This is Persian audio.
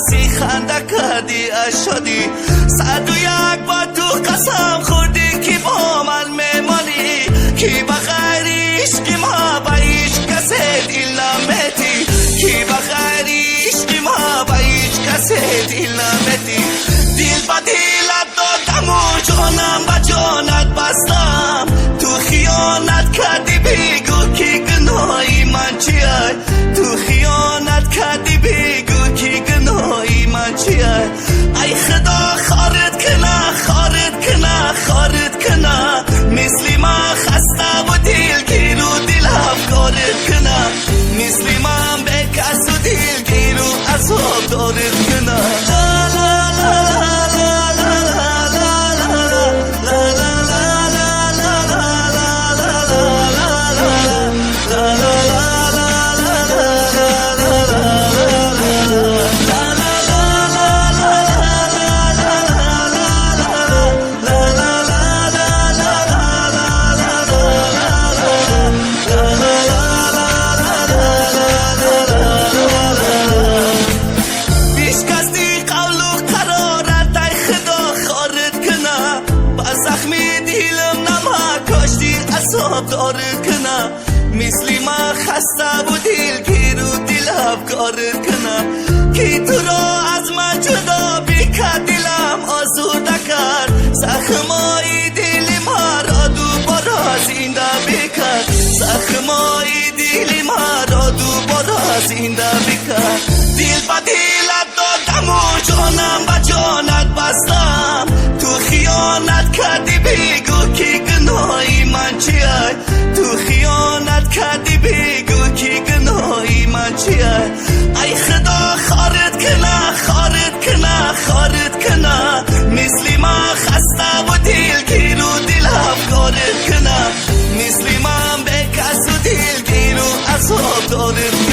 هستی خنده کردی اشادی 101 با تو قسم خوردی که با من میمانی کی بغیر عشق ما با هیچ کس دل نمیدی کی بغیر عشق ما با هیچ کس دل نمیدی دل با دلت دادم و جانم با جانت بستم تو خیانت کردی بگو که گناهی من چیه تو خیانت کردی بگو که گناهی من چیه ای خدا خارت کنه خارت کنه خارت کنه مثل ما خسته و دلگیر و دل افکارت کنه مثل من به کس و دلگیر و عذاب دارت کنه لا لا لا دارت کنه مثل ما خسته و دلگیر و دل افکارت کنه که تو را از من جدا بکرد دلم آزرده کرد زخمای دل ما را دوباره زنده بکرد زخمای دل ما را دوباره زنده بکرد دل با دلت دادم و جانم با جانت بستم تو خیانت کردی بگو که گناهی من چیه تو خیانت کردی بگو که گناهی من چیه ای خدا خارت کنه خارت کنه خارت کنه مثل ما خسته و دلگیر و دل افکارت کنه مثل من به کس و دلگیر و عذاب دارت کنه